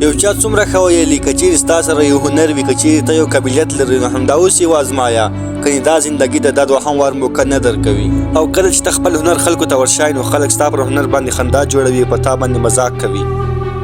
یو چا څومره ښه ویلي که چیرې ستا سره یو هنر وي که چیرې ته یو قابلیت لري نو همدا اوس یې وازمایه کنې دا زندګي د دا دوهم وار موقع نه درکوي او کله چې ته خپل هنر خلکو ته ورشایي نو خلک ستا پر هنر باندې خندا جوړوي په تا باندې مذاق کوي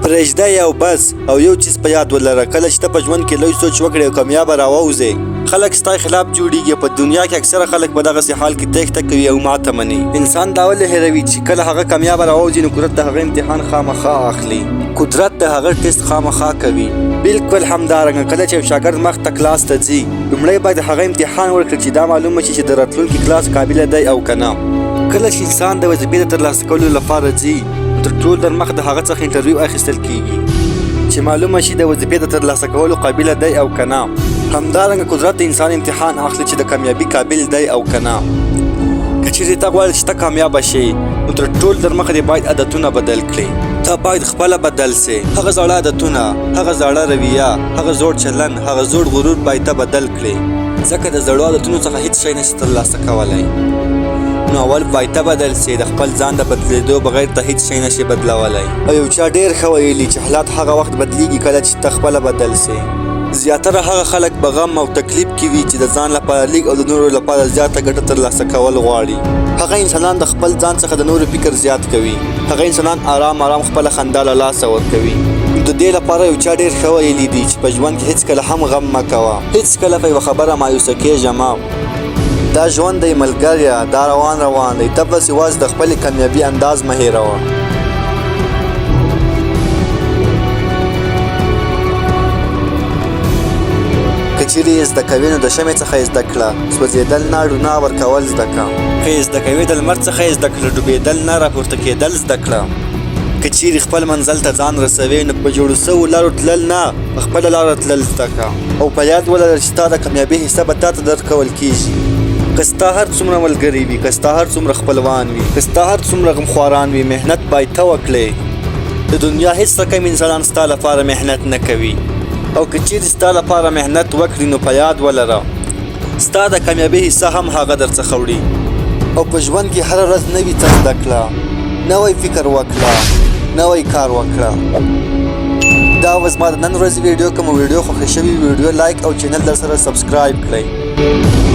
پرېږده یې او بس او یو چیز په یاد ولره کله چې ته په ژوند کې لوی سوچ وکړې او کامیابه راووځې خلک ستا خلاف جوړیږي په دنیا کې اکثره خلک په دغسې حال کې تېښته کوي او ماته مني انسان دا ولې هېروي چې کله هغه کامیابه راووځي نو قدرت د هغه امتحان خامخا اخلي قدرت د هغه ټیسټ خامخا کوي بالکل همدارنګه کله چې یو شاګرد مخ ته کلاس ته ځي لومړی باید د هغه امتحان ورکړي چې دا معلومه شي چې د راتلونکي کلاس قابله دی او که نه کله چې انسان د وظیفې د ترلاسه کولو لپاره ځي تر ټولو در مخ د هغه څخه انټرویو اخیستل کیږي چې معلومه شي د وظیفې د ترلاسه کولو قابله دی او که نه همدارنګه قدرت د انسان امتحان اخلي چې د کامیابي قابل دی او که نه که چیرې ته غواړې چې ته کامیابه شې نو تر ټولو در مخه دې باید عادتونه بدل کړې ته باید خپله بدل سې هغه زاړه عادتونه هغه زاړه رویه هغه زوړ چلن هغه زوړ غرور باید ته بدل کړې ځکه د زړو عادتونو څخه هیڅ شی نشي ترلاسه کولی نو اول باید ته بدل سې د خپل ځان د بدلېدو بغیر ته هیڅ شی نشي بدلولی او یو چا ډېر ښه ویلي چې حالات هغه وخت بدلیږي کله چې ته خپله بدل سې زیاتره هغه خلک په غم او تکلیف کې وي چې د ځان لپاره لږ او د نورو لپاره زیاته ګټه ترلاسه کول غواړي هغه انسانان د خپل ځان څخه د نورو فکر زیات کوي هغه انسانان آرام آرام خپله خندا له لاسه ورکوي د دې لپاره یو چا ډېر ښه ویلي دي چې په ژوند کې هیڅکله هم غم مه کوه هیڅکله په یوه خبره مایوسه کېږه مه دا ژوند دی ملګریه دا روان دی ته بس یوازې د خپلې کامیابي انداز مه هېروه که چیرې یې زده کوې نو د شمعې څخه یې زده کړه سوځېدل نه رڼا ورکول زده کړه که یې زده کوې د لمر څخه یې زده کړه ډوبېدل نه راپورته کېدل زده کړه که چیرې خپل منزل ته ځان رسوې نو په جوړو سوو لارو تلل نه په خپله لاره تلل زده کړه او په یاد ولره چې ستا د کامیابۍ حصه به تا ته درکول کېږي که ستا هر څومره ملګري وي که ستا هر څومره خپلوان وي که ستا هر څومره غمخواران وي محنت باید ته وکړې د دنیا هیڅ رقم انسانان ستا لپاره محنت نه کوي او که چیرې ستا لپاره محنت وکړي نو په یاد ولره ستا د کامیابۍ حصه هم هغه درڅخه وړي او په ژوند کې هره ورځ نوي څه زده کړه نوی فکر وکړه نوی کار وکړه دا وه زما د نن ورځې ویډیو که مو ویډیو خوښه شوې ویډیو لایک او چینل در سره سبسکرایب کړئ